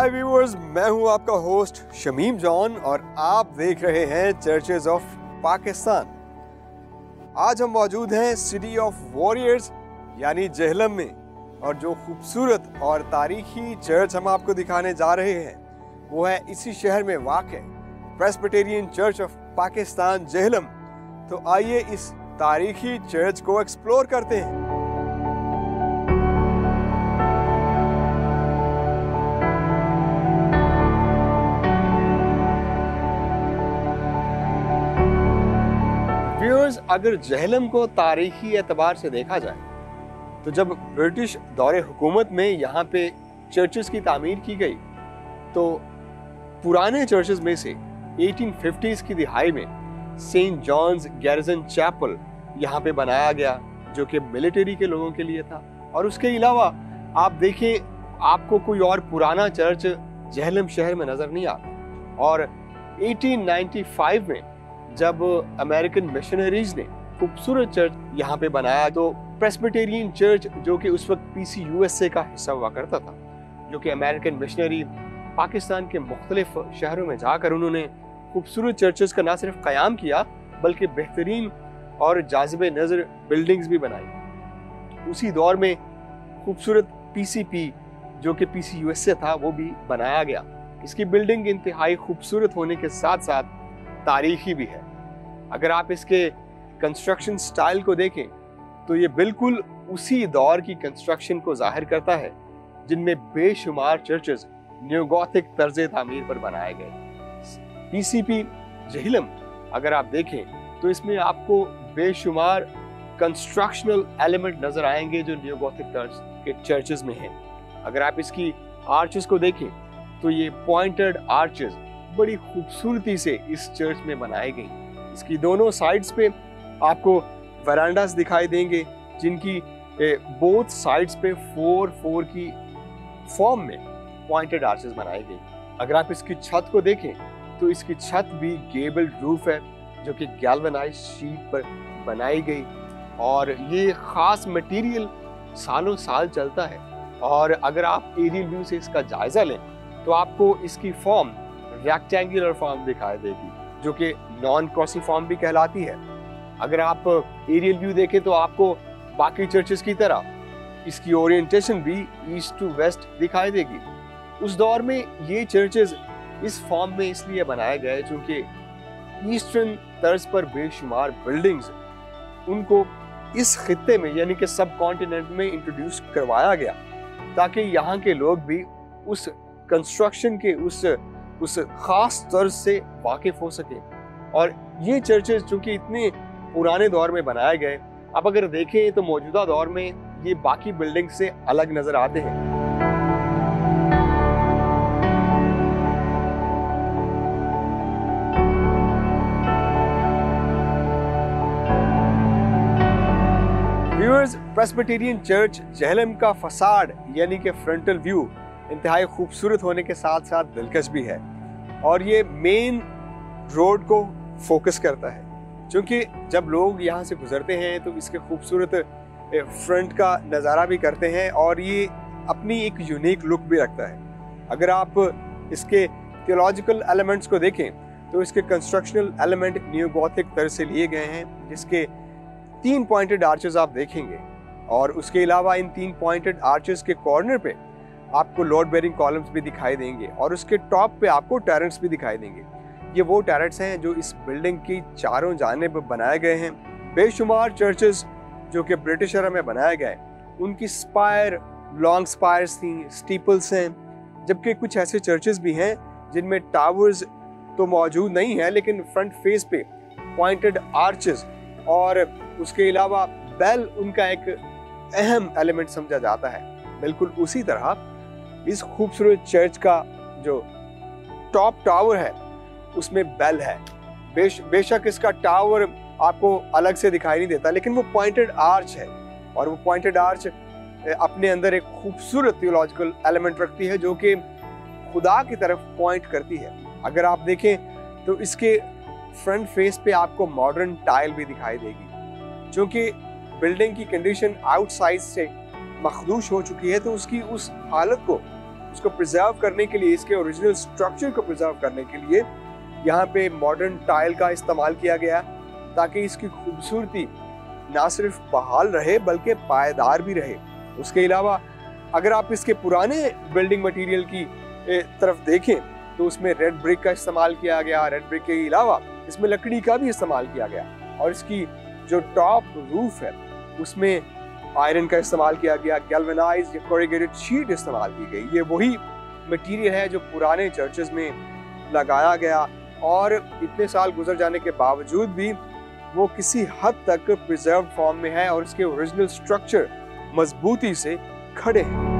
हाय viewers, मैं हूं आपका होस्ट शमीम जॉन और आप देख रहे हैं चर्चेज ऑफ पाकिस्तान। आज हम मौजूद हैं सिटी ऑफ वॉरियर्स यानी जेहलम में, और जो खूबसूरत और तारीखी चर्च हम आपको दिखाने जा रहे हैं वो है इसी शहर में वाक़ Presbyterian church of Pakistan Jhelum. तो आइए इस तारीखी चर्च को एक्सप्लोर करते हैं। व्यूअर्स, अगर जेहलम को तारीखी एतबार से देखा जाए तो जब ब्रिटिश दौरे हुकूमत में यहाँ पे चर्चेस की तामीर की गई तो पुराने चर्चेस में से 1850s की दिहाई में सेंट जॉन्स गैरिसन चैपल यहाँ पे बनाया गया, जो कि मिलिट्री के लोगों के लिए था। और उसके अलावा आप देखें, आपको कोई और पुराना चर्च जेहलम शहर में नजर नहीं आता। और 1895 में जब अमेरिकन मिशनरीज ने खूबसूरत चर्च यहाँ पे बनाया तो प्रेस्बिटेरियन चर्च, जो कि उस वक्त PCUSA का हिस्सा हुआ करता था, जो कि अमेरिकन मिशनरी पाकिस्तान के मुख्तलिफ शहरों में जाकर उन्होंने खूबसूरत चर्चेस का ना सिर्फ क़याम किया बल्कि बेहतरीन और जाज़िब नज़र बिल्डिंग्स भी बनाई। उसी दौर में खूबसूरत PCP, जो कि PCUSA था, वो भी बनाया गया। इसकी बिल्डिंग इंतहाई खूबसूरत होने के साथ साथ तारीखी भी है। अगर आप इसके कंस्ट्रक्शन स्टाइल को देखें तो ये बिल्कुल उसी दौर की कंस्ट्रक्शन को जाहिर करता है जिनमें बेशुमार चर्चेस न्योगोथिक तर्ज तामीर पर बनाए गए। PCP जेहलम अगर आप देखें तो इसमें आपको बेशुमार कंस्ट्रक्शनल एलिमेंट नजर आएंगे जो न्योगोथिक तर्ज के चर्चेस में हैं। अगर आप इसकी आर्चेस को देखें तो ये पॉइंटेड आर्चेस बड़ी खूबसूरती से इस चर्च में बनाई गई। इसकी दोनों साइड्स पे आपको वरांडास दिखाई देंगे जिनकी बोथ साइड्स पे 4-4 की फॉर्म में पॉइंटेड आर्चेस बनाई गई। अगर आप इसकी छत को देखें तो इसकी छत भी गेबल्ड रूफ है, जो कि गैल्वेनाइज्ड शीट पर बनाई गई, और ये खास मटेरियल सालों साल चलता है। और अगर आप एरियल व्यू से इसका जायजा लें तो आपको इसकी फॉर्म रेक्टेंगुलर फॉर्म दिखाई देगी, जो कि नॉन क्रॉसिंग फॉर्म भी कहलाती है। अगर आप एरियल व्यू देखें तो आपको बाकी चर्चेस की तरह इसकी ओरिएंटेशन भी ईस्ट टू वेस्ट दिखाई देगी। उस दौर में ये चर्चेस इस फॉर्म में इसलिए बनाए गए क्योंकि ईस्टर्न तर्ज पर बेशुमार बिल्डिंग्स उनको इस खित्ते में यानी कि सब कॉन्टिनेंट में इंट्रोड्यूस करवाया गया ताकि यहाँ के लोग भी उस कंस्ट्रक्शन के उस खास तर्ज से वाकिफ हो सके। और ये चर्चेस जो कि इतने पुराने दौर में बनाए गए, अब अगर देखें तो मौजूदा दौर में ये बाकी बिल्डिंग से अलग नजर आते हैं। व्यूअर्स, प्रेस्बिटेरियन चर्च जेहलम का फसाड यानी कि फ्रंटल व्यू इंतहाई खूबसूरत होने के साथ साथ दिलकश भी है, और ये मेन रोड को फोकस करता है। क्योंकि जब लोग यहाँ से गुजरते हैं तो इसके खूबसूरत फ्रंट का नज़ारा भी करते हैं और ये अपनी एक यूनिक लुक भी रखता है। अगर आप इसके थियोलॉजिकल एलिमेंट्स को देखें तो इसके कंस्ट्रक्शनल एलिमेंट न्योगोथिक तर्ज से लिए गए हैं, जिसके 3 पॉइंटेड आर्चेस आप देखेंगे, और उसके अलावा इन 3 पॉइंटेड आर्चेस के कॉर्नर पे आपको लोड बेरिंग कॉलम्स भी दिखाई देंगे, और उसके टॉप पे आपको टैरेट्स भी दिखाई देंगे। ये वो टैरेट्स हैं जो इस बिल्डिंग की चारों जानिब बनाए गए हैं। बेशुमार चर्चेस जो कि ब्रिटिश एरा में बनाए गए, उनकी स्पायर लॉन्ग स्पायर्स थी, स्टीपल्स हैं, जबकि कुछ ऐसे चर्चेस भी हैं जिनमें टावर्स तो मौजूद नहीं है लेकिन फ्रंट फेस पे पॉइंटेड आर्चेस और उसके अलावा बेल उनका एक अहम एलिमेंट समझा जाता है। बिल्कुल उसी तरह इस खूबसूरत चर्च का जो टॉप टावर है उसमें बेल है। बेशक इसका टावर आपको अलग से दिखाई नहीं देता, लेकिन वो पॉइंटेड आर्च है, और वो पॉइंटेड आर्च अपने अंदर एक खूबसूरत थियोलॉजिकल एलिमेंट रखती है जो कि खुदा की तरफ पॉइंट करती है। अगर आप देखें तो इसके फ्रंट फेस पे आपको मॉडर्न टाइल भी दिखाई देगी, क्योंकि बिल्डिंग की कंडीशन आउटसाइड से मखदूश हो चुकी है, तो उसकी उस हालत को उसको प्रिजर्व करने के लिए, इसके ओरिजिनल स्ट्रक्चर को प्रिजर्व करने के लिए यहाँ पे मॉडर्न टाइल का इस्तेमाल किया गया, ताकि इसकी खूबसूरती ना सिर्फ बहाल रहे बल्कि पायदार भी रहे। उसके अलावा अगर आप इसके पुराने बिल्डिंग मटेरियल की तरफ देखें तो उसमें रेड ब्रिक का इस्तेमाल किया गया। रेड ब्रिक के अलावा इसमें लकड़ी का भी इस्तेमाल किया गया, और इसकी जो टॉप रूफ है उसमें आयरन का इस्तेमाल किया गया, गैल्वेनाइज्ड या कोरुगेटेड शीट इस्तेमाल की गई। ये वही मटेरियल है जो पुराने चर्चेस में लगाया गया, और इतने साल गुजर जाने के बावजूद भी वो किसी हद तक प्रिजर्व फॉर्म में है और इसके ओरिजिनल स्ट्रक्चर मजबूती से खड़े हैं।